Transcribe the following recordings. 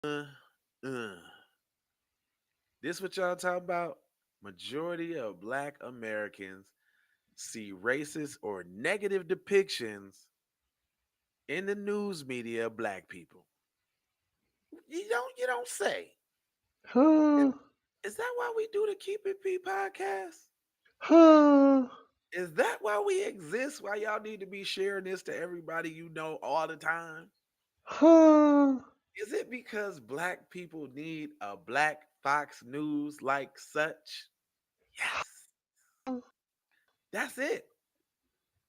Uh, uh. This what y'all talk about? Majority of Black Americans see racist or negative depictions in the news media of Black people. You don't say. Is, Huh? is that why we do the Keep It P podcast? Huh? Is that why we exist? Why y'all need to be sharing this to everybody you know all the time? Huh? Is it because Black people need a Black Fox News like such? Yes. That's it.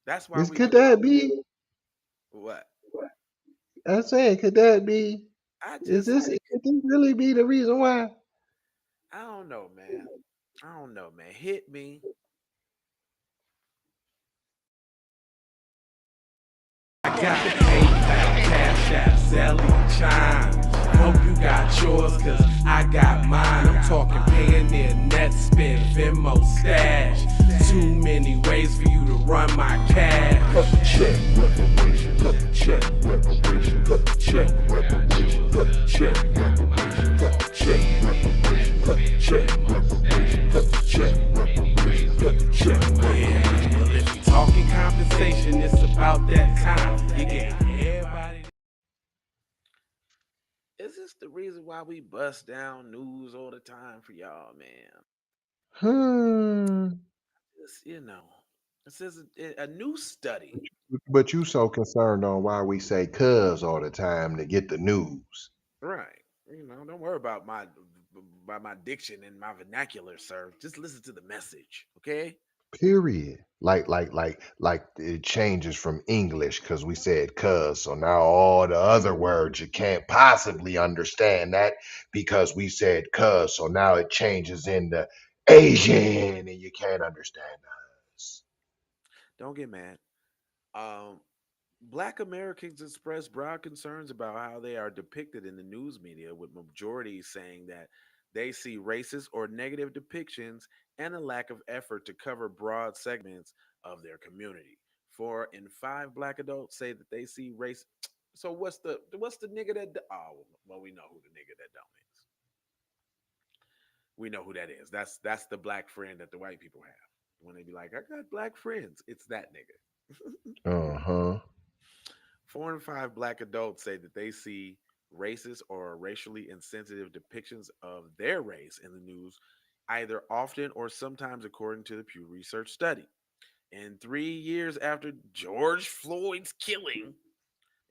That's why Is we do could that be? what? I said, could that be? I Is just this? think Could this really be the reason why? I don't know, man. I don't know, man. Hit me. I got PayPal, Cash App, Zelle, Chime. Hope you got yours, cause I got mine. I'm talking Payoneer, Netspend, Venmo, Stash. Too many ways for you to run my cash. Check reparations, check reparations, check reparations, check reparations, check reparations, check reparations, check reparations, check. Yeah, well, if you talking compensation, it's about that time. You get everybody. Is this the reason why we bust down news all the time for y'all, man? Hmm. This, it says a new study. But you so concerned on why we say "cuz" all the time to get the news. Right. Don't worry about my diction and my vernacular, sir. Just listen to the message, okay? Period. Like it changes from English because we said "cuz," so now all the other words you can't possibly understand that because we said "cuz," so now it changes into Asian and you can't understand us. Don't get mad. Um, Black Americans express broad concerns about how they are depicted in the news media, with majorities saying that they see racist or negative depictions and a lack of effort to cover broad segments of their community. 4 in 5 Black adults say that they see race. So what's the nigga that? Oh, well, we know who the nigga that don't is. We know who that is. That's the Black friend that the white people have when they be like, I got Black friends. It's that nigga. Uh-huh. 4 in 5 Black adults say that they see racist or racially insensitive depictions of their race in the news, either often or sometimes, according to the Pew Research study. And 3 years after George Floyd's killing,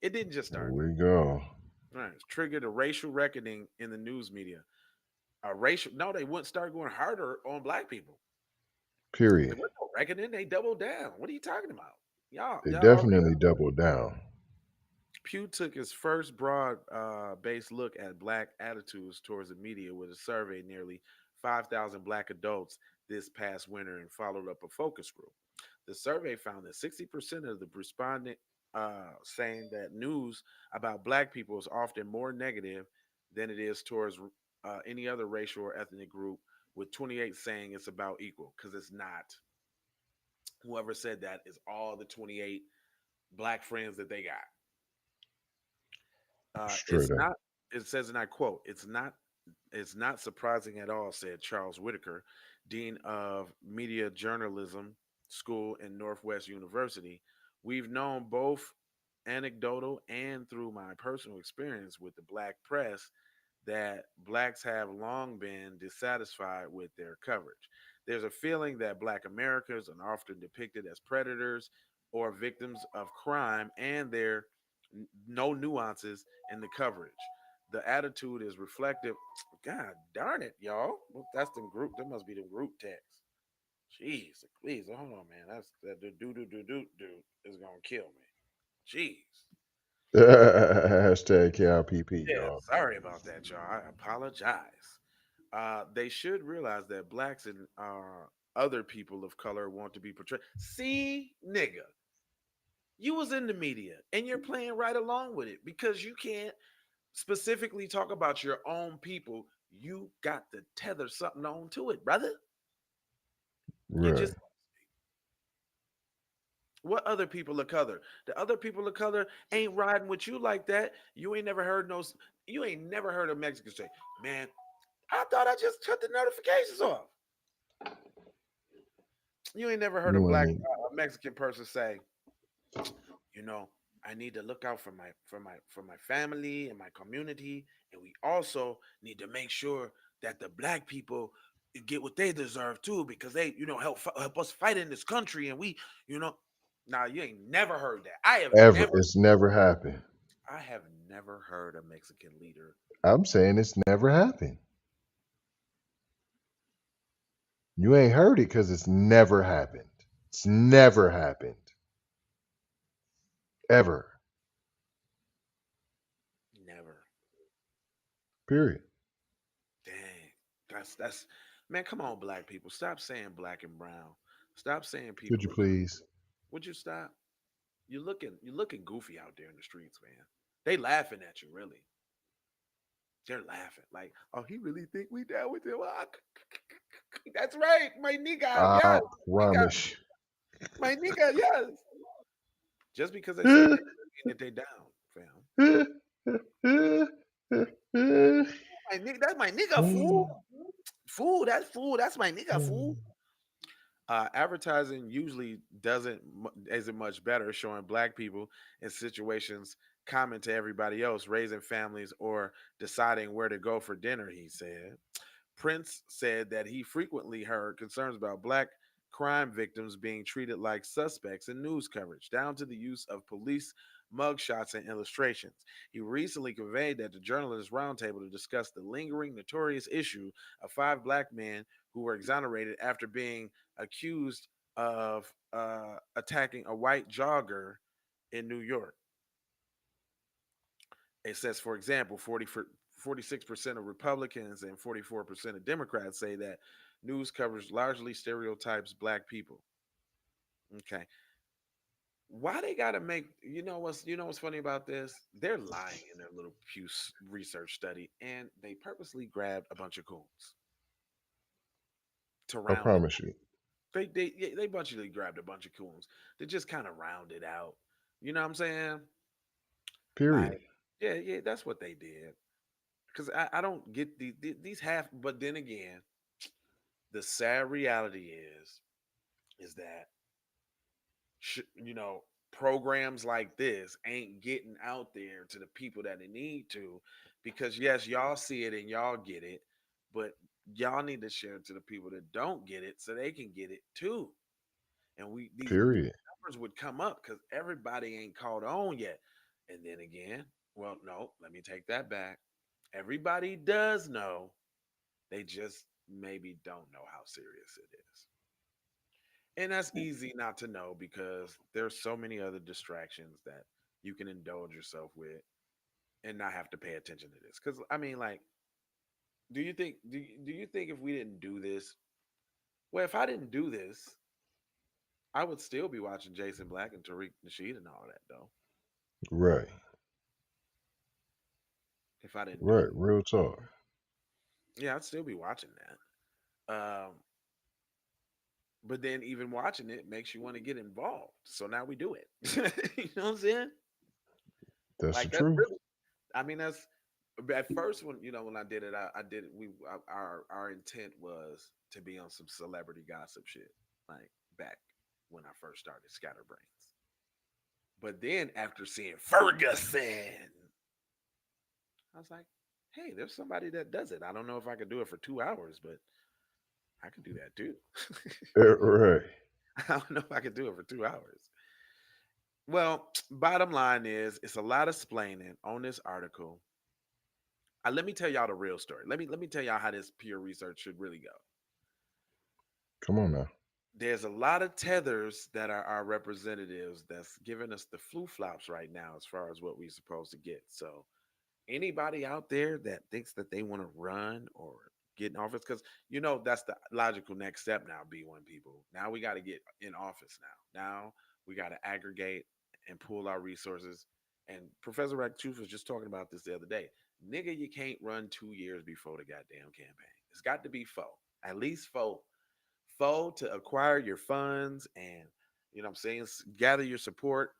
it didn't just Here start we there. go. Right, it's triggered a racial reckoning in the news media. A racial no, they wouldn't start going harder on Black people. There Period. was no reckoning. They doubled down. What are you talking about? They Y'all already. definitely doubled down. Pew took his first broad based look at Black attitudes towards the media with a survey nearly 5,000 Black adults this past winter and followed up a focus group. The survey found that 60% of the respondent saying that news about Black people is often more negative than it is towards any other racial or ethnic group, with 28 saying it's about equal, because it's not. Whoever said that is all the 28 Black friends that they got. It's Straight up. not. It says, and I quote, "It's not surprising at all," said Charles Whitaker, dean of media journalism school in Northwest University. "We've known both anecdotal and through my personal experience with the Black press that Blacks have long been dissatisfied with their coverage. There's a feeling that Black Americans are often depicted as predators or victims of crime, and there no nuances in the coverage. The attitude is reflective." God darn it, y'all! Well, that's them group. That must be them group texts. Jeez, please hold on, man. That's that do is gonna kill me. Jeez. Hashtag KLPP, Yeah, y'all. sorry about that, y'all. I apologize. They should realize that Blacks and other people of color want to be portrayed. See, nigga, you was in the media and you're playing right along with it because you can't specifically talk about your own people. You got to tether something on to it, brother. You Right. just What other people of color? The other people of color ain't riding with you like that. You ain't never heard no. You ain't never heard a Mexican say, "Man, I thought I just cut the notifications off." You ain't never heard a You black ain't. a Mexican person say, you know, I need to look out for my family and my community, and we also need to make sure that the black people get what they deserve too, because they, help us fight in this country, and we, you know, now you ain't never heard that. Ever. It's never happened. I have never heard a Mexican leader. I'm saying it's never happened. You ain't heard it because it's never happened. It's never happened. Ever. Never. Period. Dang, that's man. Come on, black people, stop saying black and brown. Stop saying Could people you of color. please? Would you stop? You're looking goofy out there in the streets, man. They laughing at you, really. They're laughing like, oh, he really think we down with him? That's right, my nigga. I Yes, nigga, promise. my nigga. Yes. Just because they say nigga, mean that they down, fam. My nigga, that's my nigga, fool. Fool, that's fool. That's my nigga, fool. Advertising usually isn't much better, showing black people in situations common to everybody else, raising families or deciding where to go for dinner. He said. Prince said that he frequently heard concerns about black crime victims being treated like suspects in news coverage, down to the use of police mugshots and illustrations. He recently conveyed that the Journalists Roundtable to discuss the lingering, notorious issue of five black men who were exonerated after being accused of attacking a white jogger in New York. It says, for example, 46% of Republicans and 44% of Democrats say that news coverage largely stereotypes black people. Okay. Why they gotta make what's funny about this? They're lying in their little Research study, and they purposely grabbed a bunch of coons to I round it. promise you. They bunchily grabbed a bunch of coons to just kind of round it out. You know what I'm saying? Period. Like, yeah, yeah, that's what they did. Because I don't get these half. But then again, the sad reality is that programs like this ain't getting out there to the people that they need to, because yes, y'all see it and y'all get it, but y'all need to share it to the people that don't get it so they can get it too. And these Period. numbers would come up because everybody ain't caught on yet. And then again, well, no, let me take that back. Everybody does know, they just maybe don't know how serious it is. And that's easy not to know because there's so many other distractions that you can indulge yourself with and not have to pay attention to this. Because I mean, like, do you think if we didn't do this, well, if I didn't do this, I would still be watching Jason Black and Tariq Nasheed and all that though. Right. If I didn't do Right. it, Real talk. yeah, I'd still be watching that. But then even watching it makes you want to get involved. So now we do it. You know what I'm saying? That's the Like that's truth. really, I mean, that's at first when I did it, I did it. Our intent was to be on some celebrity gossip shit, like back when I first started Scatterbrains. But then after seeing Ferguson, I was like, hey, there's somebody that does it. I don't know if I could do it for 2 hours, but I could do that too. Right. I don't know if I could do it for 2 hours. Well, bottom line is, it's a lot of splaining on this article. Let me tell y'all the real story. Let me tell y'all how this peer research should really go. Come on now. There's a lot of tethers that are our representatives that's giving us the flu flops right now as far as what we're supposed to get. So anybody out there that thinks that they want to run or get in office, because that's the logical next step now, B1 people. Now we got to get in office now. Now we got to aggregate and pool our resources. And Professor Rackchoof was just talking about this the other day. Nigga, you can't run 2 years before the goddamn campaign. It's got to be four. At least four. Four to acquire your funds and You know what I'm saying? Gather your support,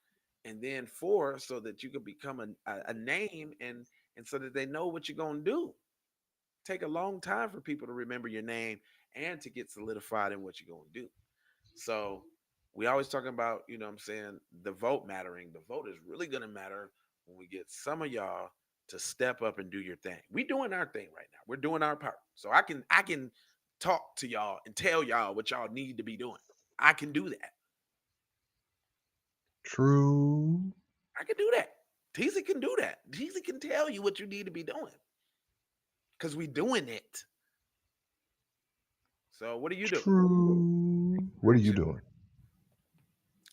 and then four, so that you can become a name, and so that they know what you're gonna do. Take a long time for people to remember your name and to get solidified in what you're gonna do. So we always talking about, you know what I'm saying, the vote mattering. The vote is really gonna matter when we get some of y'all to step up and do your thing. We doing our thing right now. We're doing our part. So I can talk to y'all and tell y'all what y'all need to be doing. I can do that. True. I can do that. Teasy can do that. Teasy can tell you what you need to be doing because we doing it. So what do you do? True. What are you doing?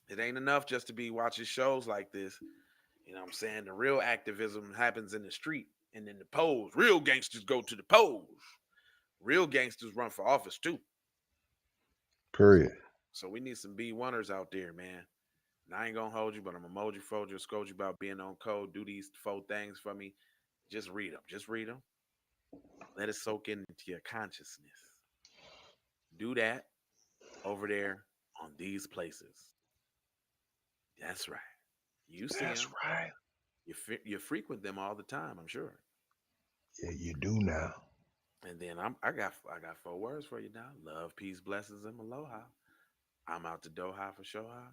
It ain't enough just to be watching shows like this. You know what I'm saying? The real activism happens in the street and in the polls. Real gangsters go to the polls. Real gangsters run for office too. So Period. so we need some B1ers out there, man. And I ain't gonna hold you, but I'm gonna mold you, fold you, scold you about being on code. Do these 4 things for me. Just read them. Just read them. Let it soak into your consciousness. Do that over there on these places. That's right. You see That's them. right. You frequent them all the time, I'm sure. Yeah, you do now. And then I got 4 words for you now. Love, peace, blessings, and aloha. I'm out to Doha for Shoha.